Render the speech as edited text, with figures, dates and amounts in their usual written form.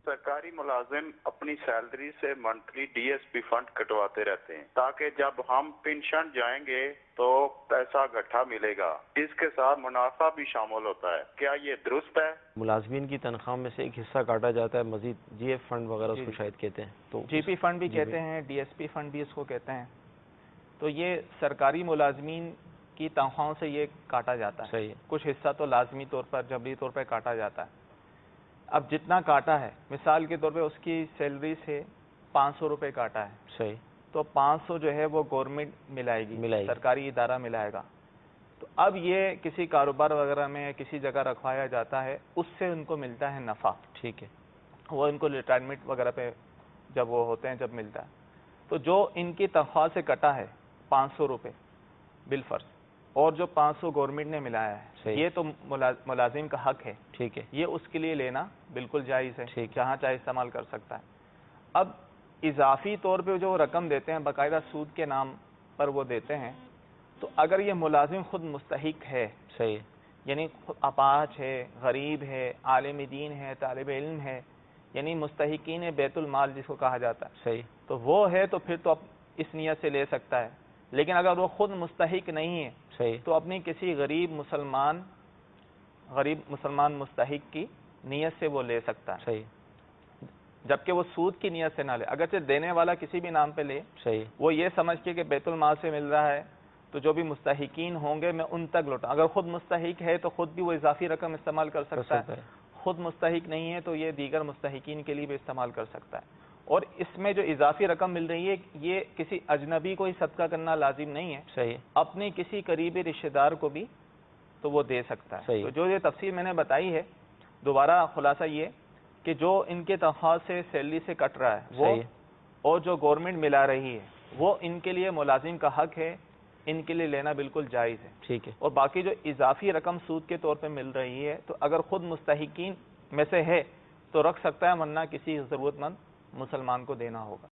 सरकारी मुलाजिम अपनी सैलरी से मंथली डीएसपी फंड कटवाते रहते हैं ताकि जब हम पेंशन जाएंगे तो पैसा इकट्ठा मिलेगा, इसके साथ मुनाफा भी शामिल होता है। क्या ये दुरुस्त है? मुलाजमीन की तनख्वाह में से एक हिस्सा काटा जाता है, मजीद जीएफ फंड वगैरह उसको शायद कहते हैं, तो जीपी फंड भी कहते हैं, डीएसपी फंड भी इसको कहते हैं। तो ये सरकारी मुलाजमीन की तनख्वाहों से ये काटा जाता है। सही है। कुछ हिस्सा तो लाजमी तौर पर, जबरी तौर पर काटा जाता है। अब जितना काटा है, मिसाल के तौर पे उसकी सैलरी से 500 रुपये काटा है, सही, तो 500 जो है वो गवर्नमेंट मिलाएगी, सरकारी इदारा मिलाएगा। तो अब ये किसी कारोबार वगैरह में किसी जगह रखवाया जाता है, उससे उनको मिलता है नफ़ा। ठीक है, वो इनको रिटायरमेंट वगैरह पे जब वो होते हैं, जब मिलता है। तो जो इनकी तनख्वाह से कटा है 500 रुपये बिलफर्ज, और जो 500 गवर्नमेंट ने मिलाया है, ये तो मुलाजिम का हक है। ठीक है, ये उसके लिए लेना बिल्कुल जायज़ है, जहाँ चाहे इस्तेमाल कर सकता है। अब इजाफी तौर पे जो रकम देते हैं, बाकायदा सूद के नाम पर वो देते हैं, तो अगर ये मुलाजिम खुद मुस्तहिक है, सही, यानी अपाहज है, गरीब है, आलिम दीन है, तालिब इल्म है, यानी मुस्तहिकीन बैतुल माल जिसको कहा जाता है, सही, तो वो है, तो फिर तो अब इस नियत से ले सकता है। लेकिन अगर वो खुद मुस्तहिक नहीं है, सही, तो अपनी किसी गरीब मुसलमान मुस्तहिक की नियत से वो ले सकता है। सही, जबकि वो सूद की नियत से ना ले, अगरचे देने वाला किसी भी नाम पे ले, सही, वो ये समझ के कि बैतुल माल से मिल रहा है, तो जो भी मुस्तहिकीन होंगे मैं उन तक लौटा। अगर खुद मुस्तहिक है तो खुद भी वो इजाफी रकम इस्तेमाल कर सकता है, खुद मुस्तहिक नहीं है तो ये दीगर मुस्तहिकीन के लिए भी इस्तेमाल कर सकता है। और इसमें जो इजाफी रकम मिल रही है, ये किसी अजनबी को ही सदका करना लाजिम नहीं है, सही, अपने किसी करीबी रिश्तेदार को भी तो वो दे सकता है। तो जो ये तफसील मैंने बताई है, दोबारा खुलासा ये कि जो इनके तनख्वाह से, सैलरी से कट रहा है वो, और जो गवर्नमेंट मिला रही है वो, इनके लिए मुलाजिम का हक है, इनके लिए लेना बिल्कुल जायज़ है। ठीक है। और बाकी जो इजाफी रकम सूद के तौर पे मिल रही है, तो अगर खुद मुस्तहिकीन में से है तो रख सकता है, वरना किसी ज़रूरतमंद मुसलमान को देना होगा।